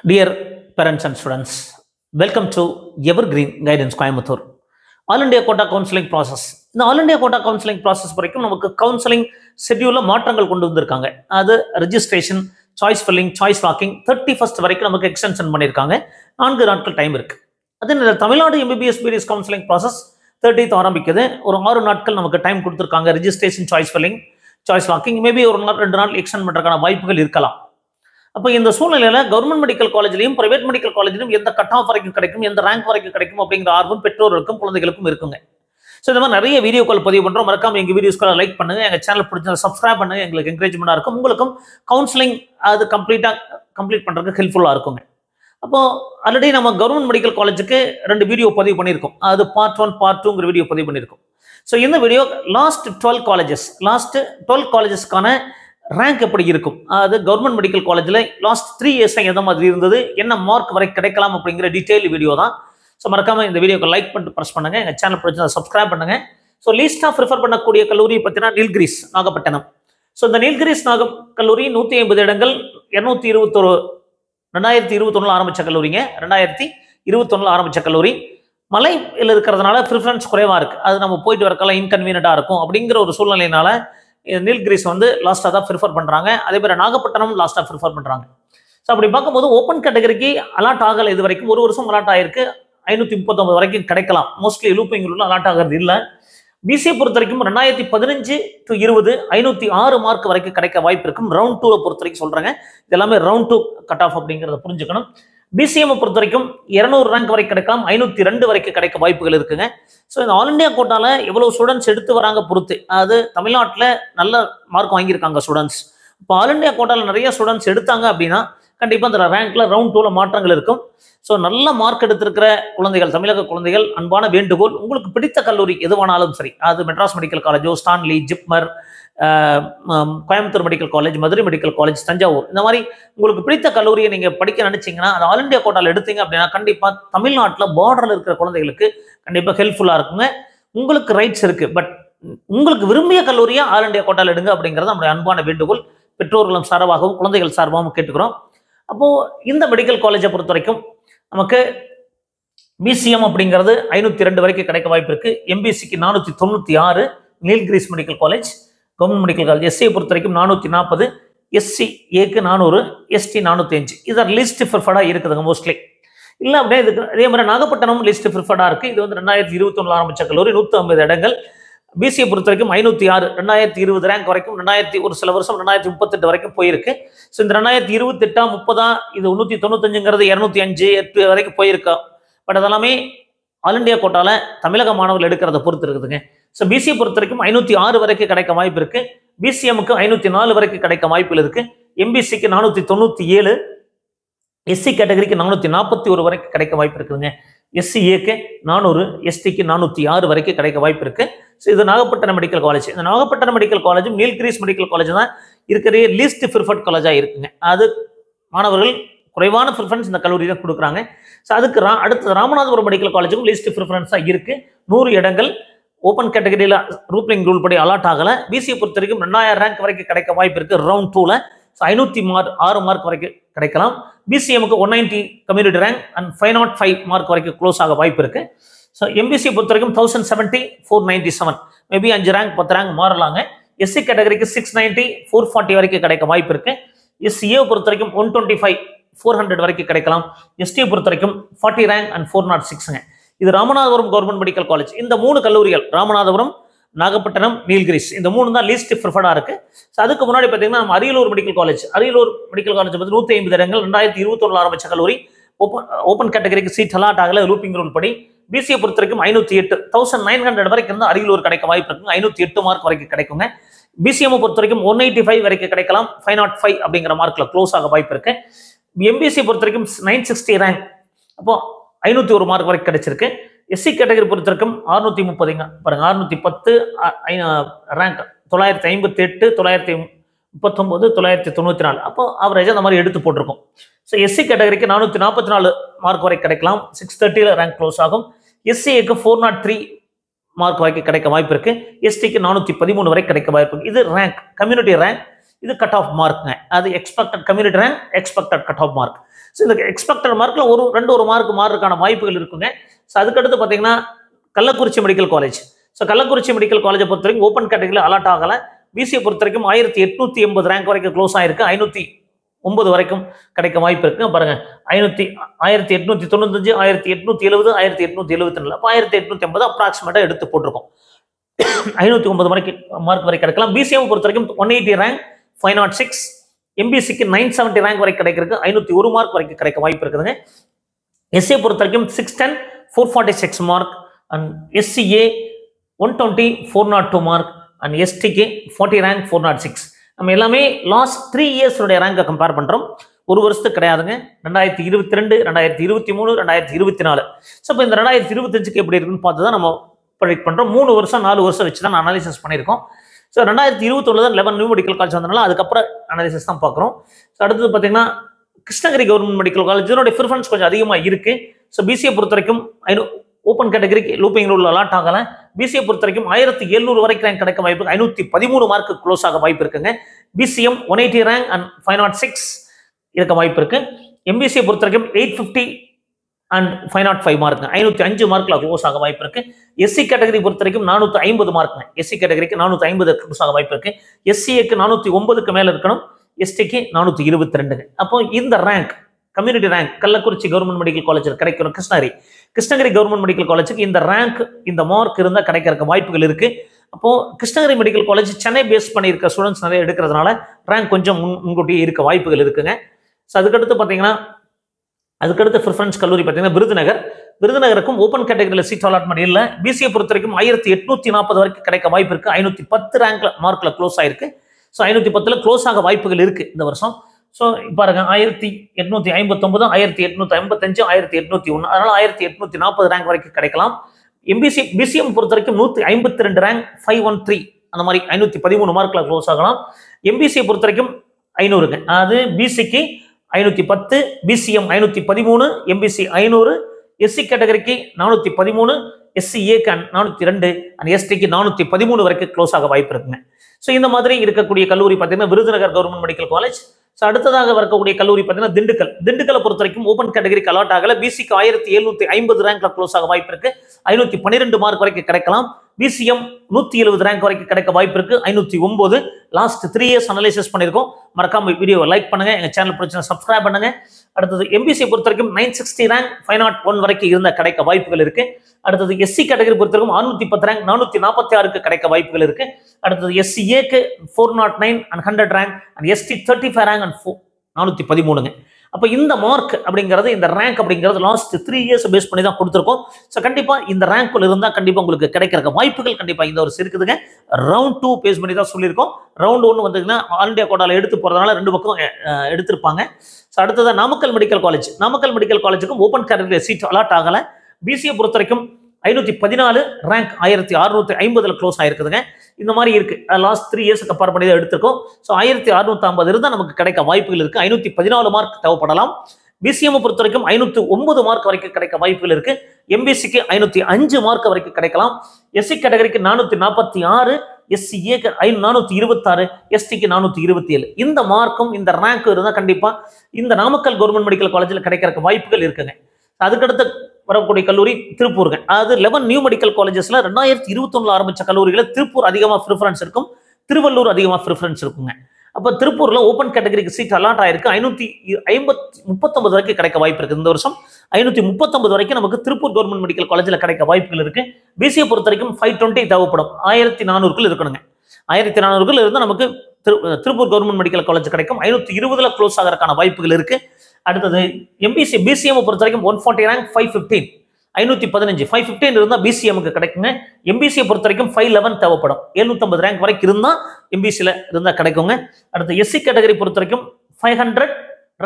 Dear parents and students, welcome to Evergreen Guidance Coimbatore. All India Quota Counseling Process. இந்த All India Quota Counseling Process வரைக்கும் நமக்கு counselling ஷெட்யூல்ல மாற்றங்கள் கொண்டு வந்திருக்காங்க. அது registration, choice filling, choice locking 31st வரைக்கும் நமக்கு எக்ஸ்டென்ஷன் பண்ணியிருக்காங்க. 4 நாட்கள் டைம் இருக்கு. அதே Tamil Nadu MBBS BDS counselling process 30th ஆரம்பிக்குது. ஒரு 6 நாட்கள் நமக்கு டைம் கொடுத்துருக்காங்க. Registration, choice filling, choice locking maybe ஒரு நாள் 2 நாள் எக்ஸ்டெண்ட் பண்ணுறதுக்கான வாய்ப்புகள் இருக்கலாம். அப்போ இந்த சூழ்நிலையில கவர்மெண்ட் மெடிக்கல் காலேஜ்லையும் பிரைவேட் மெடிக்கல் காலேஜ்லையும் எந்த கட் ஆஃப் வரைக்கும் கிடைக்கும், எந்த ரேங்க் வரைக்கும் கிடைக்கும் அப்படிங்கிற ஆர்வம் பெற்றோர்களுக்கும் குழந்தைகளுக்கும் இருக்குங்க. ஸோ இந்த மாதிரி நிறைய வீடியோக்கள் பதிவு பண்ணுறோம். மறக்காம எங்கள் வீடியோஸ்களை லைக் பண்ணுங்க, எங்கள் சேனல் பிடிச்சதை சப்ஸ்கிரைப் பண்ணுங்க. எங்களுக்கு என்கரேஜ்மெண்ட்டாக இருக்கும். உங்களுக்கும் கவுன்சிலிங் அது கம்ப்ளீட் பண்ணுறதுக்கு ஹெல்ப்ஃபுல்லாக இருக்குங்க. அப்போ ஆல்ரெடி நம்ம கவர்மெண்ட் மெடிக்கல் காலேஜுக்கு 2 வீடியோ பதிவு பண்ணியிருக்கோம். அது பார்ட் 1 பார்ட் 2ங்கிற வீடியோ பதிவு பண்ணியிருக்கோம். ஸோ இந்த வீடியோ லாஸ்ட் 12 காலேஜஸ்க்கான ரேங்க் எப்படி இருக்கும், அது கவர்மெண்ட் மெடிக்கல் காலேஜில் லாஸ்ட் 3 இயர்ஸ் எந்த மாதிரி இருந்தது, என்ன மார்க் வரை கிடைக்கலாம் அப்படிங்கிற டீட்டெயில் வீடியோ தான். ஸோ மறக்காம இந்த வீடியோக்கு லைக் பண்ணிட்டு ப்ரெஸ் பண்ணுங்க, எங்கள் சேனல் பிடிச்சதை சப்ஸ்கிரைப் பண்ணுங்க. ஸோ லீஸ்டாக ப்ரிஃபர் பண்ணக்கூடிய கல்லூரி பார்த்தீங்கன்னா நீல்கிரிஸ் நாகப்பட்டினம். ஸோ இந்த நீல்கிரிஸ் கல்லூரி 150 இடங்கள், 2021 ஆரம்பிச்ச கல்லூரிங்க. 2021 ஆரம்பிச்ச கல்லூரி. மலையில் இருக்கிறதுனால ப்ரிஃபரன்ஸ் குறைவாக இருக்குது. அது நம்ம போயிட்டு வரக்கெல்லாம் இன்கன்வீனியண்டாக இருக்கும். அப்படிங்கிற ஒரு சூழ்நிலையினால நீல்கிரிஸ் லாஸ்ட்டாக தான் ப்ரிஃபர் பண்ணுறாங்க. அதே மாதிரி நாகப்பட்டினம் லாஸ்ட்டாக ப்ரிஃபர் பண்ணுறாங்க. ஸோ அப்படி பார்க்கும்போது ஓப்பன் கேட்டகரிக்கு அலாட் ஆகலை. இது வரைக்கும் 1 வருஷம் அலாட் ஆகிருக்கு. 539 வரைக்கும் கிடைக்கலாம். மோஸ்ட்லி லூப்பிங் ரூல் அலாட் ஆகிறது இல்லை. பிசிஏ பொறுத்த வரைக்கும் 2015 to 20 506 மார்க் வரைக்கும் கிடைக்க வாய்ப்பு இருக்கும். ரவுண்ட் 2 பொறுத்த வரைக்கும் சொல்கிறாங்க. இது எல்லாமே ரவுண்ட் 2 கட் ஆஃப் அப்படிங்கிறத புரிஞ்சுக்கணும். பிசிஎம் பொறுத்த வரைக்கும் 200 ரேங்க் வரைக்கும் கிடைக்கலாம். 502 வரைக்கும் கிடைக்க வாய்ப்புகள் இருக்குங்க. ஸோ இந்த ஆல் இண்டியா கோட்டால எவ்வளவு ஸ்டூடெண்ட்ஸ் எடுத்து வராங்க பொறுத்து, அது தமிழ்நாட்டில் நல்ல மார்க் வாங்கியிருக்காங்க ஸ்டூடெண்ட்ஸ். இப்போ ஆல் இண்டியா கோட்டால நிறைய ஸ்டூடெண்ட்ஸ் எடுத்தாங்க அப்படின்னா கண்டிப்பாக அந்த ரேங்க்ல ரவுண்ட் 2ல மாற்றங்கள் இருக்கும். ஸோ நல்ல மார்க் எடுத்திருக்கிற குழந்தைகள், தமிழக குழந்தைகள், அன்பான வேண்டுகோள், உங்களுக்கு பிடித்த கல்லூரி எதுவானாலும் சரி, அது மெட்ராஸ் மெடிக்கல் காலேஜோ, Stanley, JIPMER, Coimbatore medical college, Madurai medical college, Thanjavur, இந்த மாதிரி உங்களுக்கு பிடித்த கல்லூரியை நீங்கள் படிக்க நினைச்சீங்கன்னா அது ஆல் இண்டியா கோட்டாவில் எடுத்தீங்க அப்படின்னா கண்டிப்பாக தமிழ்நாட்டில் பார்டரில் இருக்கிற குழந்தைகளுக்கு கண்டிப்பாக ஹெல்ப்ஃபுல்லாக இருக்குங்க. உங்களுக்கு ரைட்ஸ் இருக்குது, பட் உங்களுக்கு விரும்பிய கல்லூரியாக ஆல் இண்டியா கோட்டாவில் எடுங்க அப்படிங்கிறது நம்முடைய அன்பான வேண்டுகோள். பெற்றோர்களும் சார்பாகவும் குழந்தைகள் சார்பாகவும் கேட்டுக்கிறோம். அப்போது இந்த மெடிக்கல் காலேஜை பொறுத்த வரைக்கும் நமக்கு பிசிஎம் அப்படிங்கிறது 502 வரைக்கும் கிடைக்க வாய்ப்பு இருக்குது. எம்பிசிக்கு 496 Nilgiris medical college, government medical college. எஸ்சியை பொறுத்த வரைக்கும் 440, எஸ்சி ஏக்கு 400, எஸ்டி 405. இதான் லிஸ்ட் ப்ரிஃபர்டாக இருக்குதுங்க மோஸ்ட்லி. இல்லை அப்படியே இதுக்கு அதே மாதிரி நாகப்பட்டினம் லிஸ்ட் ப்ரிஃபர்டாக இருக்குது. இது 2021 ஆரம்பித்த கல்லூரி, 150 இடங்கள். பிசியை பொறுத்த வரைக்கும் 506, 2020 ரேங்க் வரைக்கும், ஒரு சில வருஷம் 2038 வரைக்கும் போயிருக்கு. ஸோ இந்த 2028 30 இது 195ங்கிறது 205 8 வரைக்கும் போயிருக்கா. பட் அதெல்லாமே ஆல் இண்டியா கோட்டால தமிழக மாணவர்கள் எடுக்கிறத பொறுத்து இருக்குதுங்க. ஸோ பிசியை பொறுத்த வரைக்கும் 506 வரைக்கும் கிடைக்க வாய்ப்பு இருக்கு. பிசிஎம்க்கு 504 வரைக்கும் கிடைக்க வாய்ப்புகள் இருக்கு. எம்பிசிக்கு 497, எஸ்சி கேட்டகரிக்கு 441 வரைக்கும் கிடைக்க வாய்ப்பு இருக்குதுங்க. எஸ்சிஏக்கு 400, எஸ்டிக்கு 406 வரைக்கும் கிடைக்க வாய்ப்பு இருக்கு. ஸோ இது நாகப்பட்டினம் மெடிக்கல் காலேஜ். இந்த நாகப்பட்டினம் மெடிக்கல் காலேஜும் நீல்கிரிஸ் மெடிக்கல் காலேஜ் தான் இருக்கிற லீஸ்ட் ப்ரிஃபர்ட் காலேஜாக இருக்குங்க. அது மாணவர்கள் குறைவான ப்ரிஃபரன்ஸ் இந்த கல்லூரி தான் கொடுக்குறாங்க. ஸோ அதுக்கு அடுத்து ராமநாதபுரம் மெடிக்கல் காலேஜுக்கும் லீஸ்ட் ப்ரிஃபரன்ஸாக இருக்கு. 100 இடங்கள் ஓப்பன் கேட்டகரியில் ரூப்ளிங் ரூல் படி அலாட் ஆகலை. பிசியை பொறுத்த வரைக்கும் 2000 ரேங்க் வரைக்கும் கிடைக்க வாய்ப்பு இருக்கு ரவுண்ட் 2ல. ஸோ 506 மார்க் வரைக்கும் கிடைக்கலாம். பிசிஎம்க்கு 190 கம்யூனிட்டி ரேங்க் அண்ட் 505 மார்க் வரைக்கும் க்ளோஸ் ஆக வாய்ப்பு இருக்கு. ஸோ எம்பிசியை பொறுத்த வரைக்கும் 1070, 497 மேபி 5 ரேங்க் 10 ரேங்க் மாறலாங்க. எஸ்சி கேட்டகரிக்கு 690, 440 வரைக்கும் கிடைக்க வாய்ப்பு இருக்கு. எஸ்சிஏ பொறுத்த வரைக்கும் 125, 400 வரைக்கும் கிடைக்கலாம். எஸ்டியை பொறுத்த வரைக்கும் 40 ரேங்க் அண்ட் 406ங்க. இது ராமநாதபுரம் கவர்மெண்ட் மெடிக்கல் காலேஜ். இந்த 3 கல்லூரிகள் ராமநாதபுரம், நாகப்பட்டினம், நீல்கிரிஸ், இந்த 3 தான் லீஸ்ட் ப்ரிஃபர்டாக இருக்கு. ஸோ அதுக்கு முன்னாடி பார்த்தீங்கன்னா நம்ம அரியலூர் மெடிக்கல் காலேஜ் பற்றி 150 இடங்கள், 2021 ஆரம்பிச்ச கல்லூரி. ஓப்பன் கேட்டகரிக்கு சீட் அலாட் ஆகல லூப்பிங் ரூல் படி. பிசியை பொறுத்த வரைக்கும் 508, 1900 வரைக்கும் இருந்தால் அரியலூர் கிடைக்க வாய்ப்பு இருக்குங்க. 508 மார்க் வரைக்கும் கிடைக்குங்க. பிசிஎம் பொறுத்த வரைக்கும் 185 வரைக்கும் கிடைக்கலாம். 505 அப்படிங்கிற மார்க்ல க்ளோஸ் ஆக வாய்ப்பு இருக்கு. எம்பிசியை பொறுத்த வரைக்கும் 960 ரேங்க், அப்போ 501 மார்க் வரைக்கும் கிடைச்சிருக்கு. எஸ்சி கேட்டகரி பொறுத்த வரைக்கும் 630 பாருங்க, 610 ரேங்க், 958, 939, 994, அப்போ ஆவரேஜ் அந்த மாதிரி எடுத்து போட்டிருக்கோம். ஸோ எஸ்சி கேட்டகரிக்கு 444 மார்க் வரை கிடைக்கலாம். 630 ரேங்க் க்ளோஸ் ஆகும். எஸ்சிஏக்கு 403 மார்க் வரைக்கும் கிடைக்க வாய்ப்பு இருக்கு. எஸ்டிக்கு 413 வரை கிடைக்க வாய்ப்பு இருக்கு. இது ரேங்க், கம்யூனிட்டி ரேங்க். இது கட் ஆஃப் மார்க்குங்க. அது expected community rank, expected cut off mark. So இந்த எக்ஸ்பெக்டட் மார்க்ல ஒரு மார்க் மாறுறதுக்கான வாய்ப்புகள் இருக்குங்க. ஸோ அதுக்கடுத்து பார்த்தீங்கன்னா Kallakurichi medical college. So Kallakurichi medical காலேஜை பொறுத்த வரைக்கும் ஓப்பன் கேட்டகரியில் அலாட் ஆகலை. பிசியை பொறுத்த வரைக்கும் 1880 ரேங்க் வரைக்கும் க்ளோஸ் ஆயிருக்கு. 509 வரைக்கும் கிடைக்க வாய்ப்பு இருக்கு. பாருங்க 1895, 1870, 1872, அப்போ 1880 அப்ராக்சிமேட்டா எடுத்து போட்டிருக்கோம். 509 மார்க் வரை கிடைக்கலாம். பிசிஎம் பொறுத்த வரைக்கும் 180 ரேங்க் 506, எம்பிசிக்கு 970 ரேங்க் வரை கிடைக்கிறதுக்கு 501 மார்க் வரைக்கும் கிடைக்க வாய்ப்பு இருக்குதுங்க. எஸ்ஏ பொறுத்த வரைக்கும் 610, 446 mark, and SCA 120, 402 mark, and எஸ்டிக்கு 40 ரேங்க் 406. நம்ம எல்லாமே லாஸ்ட் 3 இயர்ஸ் ரேங்கை கம்பேர் பண்றோம். ஒரு வருஷத்துக்கு கிடையாதுங்க. 2022, 2023, 2024. ஸோ இப்போ இந்த 2025க்கு எப்படி இருக்குன்னு பார்த்து தான் நம்ம ப்ரெடிக்ட் பண்றோம். 3 வருஷம் 4 வருஷம் வச்சு தான் அனாலிசிஸ் பண்ணியிருக்கோம். ஸோ 2021 தான் 11 நியூ மெடிக்கல் காலேஜ் வந்தனால அதுக்கப்புறம் அனாலிசிஸ் தான் பார்க்குறோம். ஸோ அடுத்தது பார்த்தீங்கன்னா கிருஷ்ணகிரி கவர்மெண்ட் மெடிக்கல் காலேஜ் இதனுடைய ப்ரிஃபரன்ஸ் கொஞ்சம் அதிகமாக இருக்கு. ஸோ பிசிஏ பொறுத்த வரைக்கும் ஓப்பன் கேட்டகரிக்கு லூப்பிங் ரூல் அலாட் ஆகலை. பிசிஏ பொறுத்த வரைக்கும் 1700 வரைக்கும் ரேங்க் கிடைக்க வாய்ப்பு, 513 மார்க்கு க்ளோஸ் ஆக வாய்ப்பு இருக்குங்க. பிசிஎம் 180 ரேங்க் அண்ட் 506 இருக்க வாய்ப்பு இருக்கு. எம்பிசியை பொறுத்த வரைக்கும் 850 அண்ட் 505 மார்க், 505 மார்க்ல க்ளோஸ் ஆக வாய்ப்பு இருக்கு. எஸ்சி கேட்டகரி பொறுத்த வரைக்கும் 450 மார்க்குங்க. எஸ்சி கேட்டகரிக்கு 450 க்ளோஸ் ஆக வாய்ப்பு இருக்கு. எஸ்சிஏக்கு 409க்கு மேல இருக்கணும், எஸ்டிக்கு 422. அப்போ இந்த rank community rank Kallakurichi government medical காலேஜில் கிடைக்கிற கிருஷ்ணகிரி கவர்மெண்ட் மெடிக்கல் காலேஜுக்கு இந்த ரேங்க் இந்த மார்க் இருந்தால் கிடைக்கிறதுக்கு வாய்ப்புகள் இருக்கு. அப்போ Krishnagiri medical college Chennai base பண்ணியிருக்க ஸ்டூடெண்ட்ஸ் நிறைய எடுக்கிறதுனால ரேங்க் கொஞ்சம் முன்கூட்டியே இருக்க வாய்ப்புகள் இருக்குங்க. ஸோ அதுக்கடுத்து பார்த்தீங்கன்னா அதுக்கடுத்து ப்ரிஃபரன்ஸ் கல்லூரி பார்த்தீங்கன்னா விருதுநகருக்கும் ஓப்பன் கேட்டகரியில் சீட் அலாட்மெண்ட் இல்லை. பிசிஏ பொறுத்த வரைக்கும் 1840 வரைக்கும் கிடைக்க வாய்ப்பு இருக்கு. 510 ரேங்க்ல மார்க்ல க்ளோஸ் ஆயிருக்கு. ஸோ 510ல் க்ளோஸ் ஆக வாய்ப்புகள் இருக்கு இந்த வருஷம். ஸோ பாருங்க 1859, 1855, 1801, அதனால 1840 ரேங்க் வரைக்கும் கிடைக்கலாம். பிசிஎம் பொறுத்த வரைக்கும் 152 ரேங்க் 513 அந்த மாதிரி 513 மார்க்ல க்ளோஸ் ஆகலாம். எம்பிசியை பொறுத்த வரைக்கும் 500ங்க. அதாவது பிசிக்கு 510, பிசிஎம் 513, எம்பிசி 500, எஸ்சி கேட்டகரிக்கு 413, எஸ்சிஏக்கு 402, அண்ட் எஸ்டிக்கு 413 வரைக்கும் க்ளோஸ் ஆக வாய்ப்பு இருக்குங்க. ஸோ இந்த மாதிரி இருக்கக்கூடிய கல்லூரி பார்த்தீங்கன்னா Virudhunagar government medical college. So அடுத்ததாக வரக்கூடிய கல்லூரி பார்த்தீங்கன்னா திண்டுக்கலை பொறுத்த வரைக்கும் ஓப்பன் கேட்டகரிக்கு அலாட் ஆகல. பிசிக்கு 1750 ரேங்க்ல க்ளோஸ் ஆக வாய்ப்பு இருக்கு. 512 மார்க் வரைக்கும் கிடைக்கலாம். பிசிஎம் 170 ரேங்க் வரைக்கும் கிடைக்க வாய்ப்பு இருக்கு. 509. லாஸ்ட் 3 இயர்ஸ் அனலைசிஸ் பண்ணியிருக்கோம். மறக்காம வீடியோவை லைக் பண்ணுங்க, எங்க சேனல் பிரச்சனை சப்ஸ்கிரைப் பண்ணுங்க. அடுத்தது எம்பிசியை பொறுத்த வரைக்கும் 960 ரேங்க் 501 வரைக்கும் இருந்த கிடைக்க வாய்ப்புகள் இருக்கு. அடுத்தது எஸ்சி கேட்டகரி பொறுத்த வரைக்கும் 610 ரேங்க் 446க்கு கிடைக்க வாய்ப்புகள் இருக்கு. அடுத்தது எஸ்சிஏக்கு 409 and 100 rank, and ST 35 rank and 413ங்க. அப்போ இந்த மார்க் அப்படிங்கிறது, இந்த ரேங்க் அப்படிங்கிறது லாஸ்ட் 3 இயர்ஸ் பேஸ் பண்ணி தான் கொடுத்துருக்கோம். ஸோ கண்டிப்பா இந்த ரேங்க்ல இருந்தால் கண்டிப்பா உங்களுக்கு கிடைக்கிற வாய்ப்புகள் கண்டிப்பா இந்த ஒரு இருக்குதுங்க. ரவுண்ட் 2 பேஸ் பண்ணி தான் சொல்லியிருக்கோம். ரவுண்ட் 1 வந்ததுன்னா ஆல் இண்டியா கோட்டால எடுத்து போறதுனால 2 பக்கம் எடுத்திருப்பாங்க. ஸோ அடுத்ததான் நாமக்கல் மெடிக்கல் காலேஜுக்கும் ஓப்பன் கேட்டகரியில் சீட் அலாட் ஆகலை. பிசியை பொறுத்த வரைக்கும் 514 ரேங்க் 1650ல க்ளோஸ் ஆயிருக்குதுங்க. இந்த மாதிரி இருக்கு. லாஸ்ட் 3 இயர்ஸ் கம்பேர் பண்ணி தான் எடுத்திருக்கோம். ஸோ 1650 இருந்தால் நமக்கு கிடைக்க வாய்ப்புகள் இருக்கு. 514 மார்க் தேவைப்படலாம். பிசிஎம் பொறுத்த வரைக்கும் 509 மார்க் வரைக்கும் கிடைக்க வாய்ப்புகள் இருக்கு. எம்பிசிக்கு 505 மார்க் வரைக்கும் கிடைக்கலாம். எஸ்சி கேட்டகரிக்கு 446, எஸ்சிஏக்கு 426, எஸ்டிக்கு 427. இந்த மார்க்கும் இந்த ரேங்க் இருந்தால் கண்டிப்பா இந்த நாமக்கல் கவர்மெண்ட் மெடிக்கல் காலேஜில் கிடைக்கிறதுக்கு வாய்ப்புகள் இருக்குங்க. அதுக்கடுத்து வரக்கூடிய கல்லூரி திருப்பூருங்க. அதாவது 11 நியூ மெடிக்கல் காலேஜஸ்ல 2021 ஆரம்பிச்ச கல்லூரிகளில் திருப்பூர் அதிகமாக ப்ரிஃபரன்ஸ் இருக்கும், திருவள்ளூர் அதிகமாக ப்ரிஃபரன்ஸ் இருக்குங்க. அப்போ திருப்பூர்ல ஓப்பன் கேட்டகரிக்கு சீட் அலாட் ஆயிருக்கு. 539 வரைக்கும் கிடைக்க வாய்ப்பு இருக்கு. இந்த வருஷம் 539 வரைக்கும் நமக்கு திருப்பூர் கவர்மெண்ட் மெடிக்கல் காலேஜில் கிடைக்க வாய்ப்புகள் இருக்கு. பிசியை பொறுத்த வரைக்கும் 520 தேவைப்படும். 1400க்குள் இருக்கணுங்க. 1400க்குள் இருந்து நமக்கு திருப்பூர் கவர்மெண்ட் மெடிக்கல் காலேஜ் கிடைக்கும். 520ல க்ளோஸ் ஆகிறதுக்கான வாய்ப்புகள் இருக்கு. அடுத்தது பிசிஎம் பொறுத்த வரைக்கும் 140 ரேங்க் 515, 515 இருந்தால் பிசிஎம்க்கு கிடைக்குங்க. எம்பிசியை பொறுத்த வரைக்கும் 511 தேவைப்படும். 750 ரேங்க் வரைக்கும் இருந்தால் எம்பிசியில் இருந்தால் கிடைக்குங்க. அடுத்து எஸ்சி கேட்டகரி பொறுத்த வரைக்கும் 500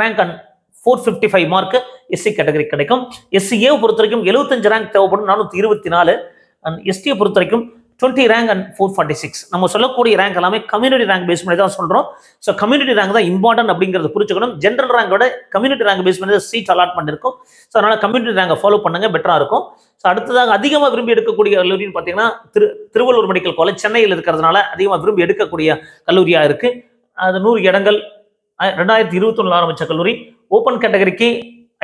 rank and 455 mark SC category கிடைக்கும். எஸ்சிஏ பொறுத்த வரைக்கும் 75 ரேங்க் தேவைப்படும், 424. அண்ட் எஸ்டியை பொறுத்த வரைக்கும் 20 ரேங்க் அண்ட் 446. நம்ம சொல்லக்கூடிய ரேங்க் எல்லாமே கம்யூனிட்டி ரேங்க் பேஸ் பண்ணி தான் சொல்றோம். ஸோ கம்யூனிட்டி ரேங்க் தான் இம்பார்ட்டன்ட் அப்படிங்கிறது புரிஞ்சுக்கணும். ஜென்ரல் ரேங்கோட கம்யூனிட்டி ரேங்க் பேஸ் பண்ணி சீட் அலாட்மெண்ட் இருக்கும். ஸோ அதனால கம்யூனிட்டி ரேங்கை ஃபாலோ பண்ணுங்க, பெட்டரா இருக்கும். ஸோ அடுத்ததாக அதிகமாக விரும்பி எடுக்கக்கூடிய கல்லூரின்னு பார்த்தீங்கன்னா திருவள்ளூர் மெடிக்கல் காலேஜ் சென்னையில் இருக்கிறதுனால அதிகமாக விரும்பி எடுக்கக்கூடிய கல்லூரியா இருக்கு. அது 100 இடங்கள் 2021 ஆரம்பிச்ச கல்லூரி. ஓப்பன் கேட்டகரிக்கு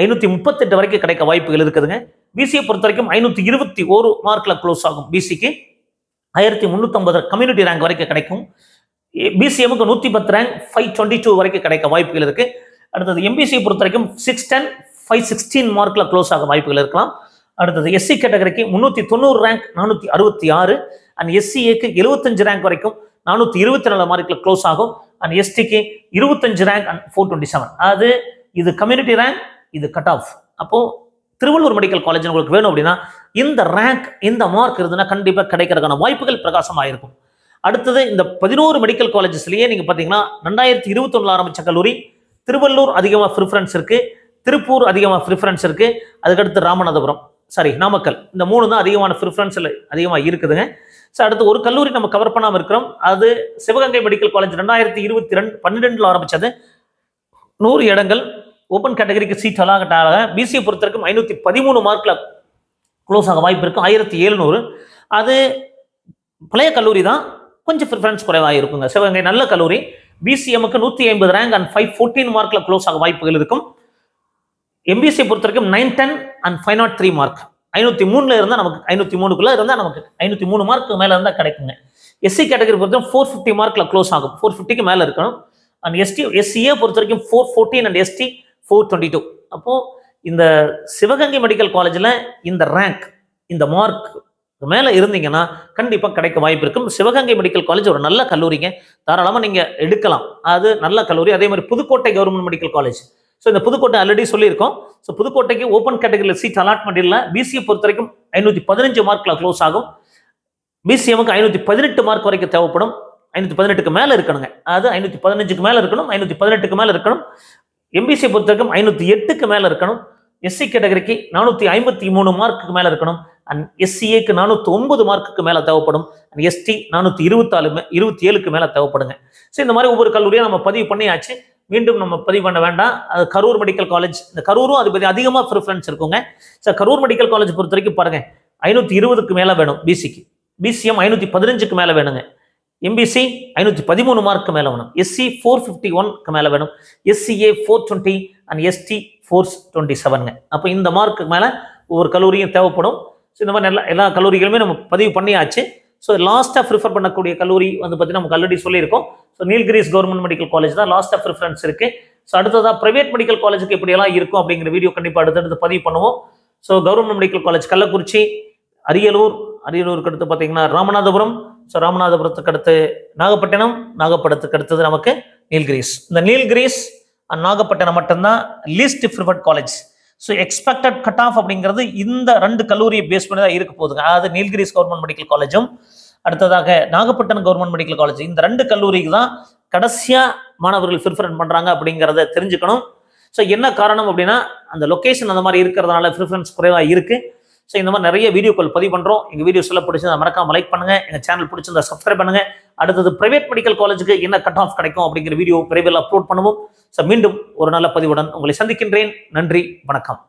538 வரைக்கும் கிடைக்க வாய்ப்புகள் இருக்குதுங்க. பிசியை பொறுத்த வரைக்கும் 521 மார்க்ல க்ளோஸ் ஆகும். பிசிக்கு 1350 கம்யூனிட்டி ரேங்க் வரைக்கும் கிடைக்கும். பிசிஎம்க்கு 110 ரேங்க் 522 வரைக்கும் கிடைக்க வாய்ப்புகள் இருக்கு. அடுத்தது எம்பிசியை பொறுத்த வரைக்கும் 610 516 மார்க்ல க்ளோஸ் ஆக வாய்ப்புகள் இருக்கலாம். அடுத்தது எஸ்சி கேட்டகரிக்கு 390 ரேங்க் 466 அண்ட் எஸ்சிஏக்கு 75 ரேங்க் வரைக்கும் 424 மார்க்ல க்ளோஸ் ஆகும். அண்ட் எஸ்டிக்கு 25 ரேங்க் அண்ட் 427. அது இது கம்யூனிட்டி ரேங்க், இது கட் ஆஃப். அப்போ திருவள்ளூர் மெடிக்கல் காலேஜ் உங்களுக்கு வேணும் அப்படின்னா இந்த ரேங்க் இந்த மார்க் இருந்ததுன்னா கண்டிப்பா கிடைக்கிறதுக்கான வாய்ப்புகள் பிரகாசமாக இருக்கும். அடுத்தது இந்த 11 மெடிக்கல் காலேஜஸ்லயே நீங்க பாத்தீங்கன்னா 2021 ஆரம்பிச்ச கல்லூரி திருவள்ளூர் அதிகமாக ப்ரிஃபரன்ஸ் இருக்கு, திருப்பூர் அதிகமாக ப்ரிஃபரன்ஸ் இருக்கு, அதுக்கடுத்து ராமநாதபுரம் நாமக்கல், இந்த 3 தான் அதிகமான ப்ரிஃபரன்ஸ்ல அதிகமாக இருக்குதுங்க. ஸோ அடுத்து ஒரு கல்லூரி நம்ம கவர் பண்ணாமல் இருக்கிறோம். அது சிவகங்கை மெடிக்கல் காலேஜ் 2022 ஆரம்பிச்சது. 100 இடங்கள் ஓப்பன் கேட்டகரிக்கு சீட் அலாகட்டாக பிசியை பொறுத்த வரைக்கும் 513 மார்க்ல க்ளோஸ் ஆக வாய்ப்பு இருக்கும். 1700 அது பழைய கல்லூரி தான், கொஞ்சம் ப்ரிஃபரன்ஸ் குறைவாக இருக்குங்க. சிவகங்கை நல்ல கல்லூரி. பிசிஎம்க்கு 150 ரேங்க் அண்ட் 514 மார்க்ல க்ளோஸ் ஆக வாய்ப்புகள் இருக்கும். எம்பிசியை பொறுத்த வரைக்கும் 910 அண்ட் 503 மார்க் 503ல இருந்தால் நமக்கு 503க்குள்ள இருந்தால் நமக்கு 503 மார்க்கு மேலே இருந்தால் கிடைக்குங்க. எஸ்சி கேட்டகரி பொறுத்த வரைக்கும் 450 மார்க்ல க்ளோஸ் ஆகும். 450க்கு மேலே இருக்கணும். அண்ட் எஸ்சிஏ பொறுத்த வரைக்கும் 414 அண்ட் எஸ்டி 422. அப்போ இந்த சிவகங்கை மெடிக்கல் காலேஜில் இந்த ரேங்க் இந்த மார்க் மேலே இருந்தீங்கன்னா கண்டிப்பாக கிடைக்க வாய்ப்பு இருக்கும். சிவகங்கை மெடிக்கல் காலேஜ் ஒரு நல்ல கல்லூரிங்க, தாராளமாக நீங்கள் எடுக்கலாம். அது நல்ல கல்லூரி. அதே மாதிரி Pudukkottai government medical college. So இந்த புதுக்கோட்டை ஆல்ரெடி சொல்லியிருக்கோம். ஸோ புதுக்கோட்டைக்கு ஓப்பன் கேட்டகரியில் சீட் அலாட்மெண்ட் இல்லை. பிசியை பொறுத்த வரைக்கும் 515 மார்க்ல க்ளோஸ் ஆகும். பிசிஎம்க்கு 518 மார்க் வரைக்கும் தேவைப்படும். 518க்கு மேலே இருக்கணுங்க. அது 515க்கு மேலே இருக்கணும், 518க்கு மேலே இருக்கணும். எம்பிசியை பொறுத்த வரைக்கும் 508க்கு மேலே இருக்கணும். எஸ்சி கேட்டகரிக்கு 453 மார்க்குக்கு மேலே இருக்கணும். அண்ட் எஸ்சிஏக்கு 409 மார்க்குக்கு மேலே தேவைப்படும். அண்ட் எஸ்டி 427க்கு மேலே தேவைப்படுங்க. ஸோ இந்த மாதிரி ஒவ்வொரு கல்லூரியும் நம்ம பதிவு பண்ணியாச்சு. மீண்டும் நம்ம பதிவு பண்ண வேண்டாம். அது கரூர் மெடிக்கல் காலேஜ். இந்த கரூரும் அது பற்றி அதிகமாக ப்ரிஃபரன்ஸ் இருக்குங்க. ஸோ கரூர் மெடிக்கல் காலேஜ் பொறுத்த வரைக்கும் பாருங்க 520க்கு மேலே வேணும் பிசிக்கு. பிசிஎம் 515க்கு மேலே வேணுங்க. எம்பிசி 513 மார்க்கு மேலே வேணும். எஸ்சி 451க்கு மேலே வேணும். எஸ்சிஏ 420 அண்ட் எஸ்டி 427ங்க. அப்போ இந்த மார்க்கு மேலே ஒவ்வொரு கல்லூரியும் தேவைப்படும். ஸோ இந்த மாதிரி எல்லா கல்லூரிகளுமே நம்ம பதிவு பண்ணியாச்சு. ஸோ லாஸ்ட்டாக ப்ரிஃபர் பண்ணக்கூடிய கல்லூரி வந்து பார்த்தீங்கன்னா நமக்கு ஆல்ரெடி சொல்லியிருக்கோம். So Nilgiris government medical college தான் லாஸ்ட்டாக ப்ரிஃபரன்ஸ் இருக்கு. ஸோ அடுத்ததாக ப்ரைவேட் மெடிக்கல் காலேஜுக்கு எப்படியெல்லாம் இருக்கும் அப்படிங்கிற வீடியோ கண்டிப்பாக அடுத்தடுத்து பதிவு பண்ணுவோம். So government medical college Kallakurichi, அரியலூருக்கு அடுத்து பார்த்தீங்கன்னா ராமநாதபுரம். ஸோ ராமநாதபுரத்துக்கு அடுத்து நாகப்பட்டினம், நாகப்பட்டினத்துக்கு அடுத்தது நமக்கு நீல்கிரிஸ். இந்த நீல்கிரிஸ் அண்ட் நாகப்பட்டினம் மட்டும்தான் least preferred college. So expected cut off அப்படிங்கிறது இந்த 2 கல்லூரியை பேஸ் பண்ணி தான் இருக்க போகுதுங்க. அதாவது நீல்கிரிஸ் கவர்மெண்ட் மெடிக்கல் காலேஜும் அடுத்ததாக நாகப்பட்டினம் கவர்மெண்ட் மெடிக்கல் காலேஜ். இந்த 2 கல்லூரிக்கு தான் கடைசியா மாணவர்கள் ப்ரிஃபரன்ஸ் பண்றாங்க அப்படிங்கிறத தெரிஞ்சுக்கணும். ஸோ என்ன காரணம் அப்படின்னா அந்த லொகேஷன் அந்த மாதிரி இருக்கிறதுனால ப்ரிஃபரன்ஸ் குறைவாக இருக்கு. ஸோ இந்த மாதிரி நிறைய வீடியோக்கள் பதிவு பண்றோம். எங்க வீடியோஸ் எல்லாம் பிடிச்சதை மறக்காம லைக் பண்ணுங்க. எங்க சேனல் பிடிச்சிருந்தா சப்ஸ்கிரைப் பண்ணுங்க. அடுத்தது பிரைவேட் மெடிக்கல் காலேஜுக்கு என்ன கட் ஆஃப் கிடைக்கும் அப்படிங்கிற வீடியோ விரைவில் அப்லோட் பண்ணுவோம். ஸோ மீண்டும் ஒரு நல்ல பதிவுடன் உங்களை சந்திக்கின்றேன். நன்றி, வணக்கம்.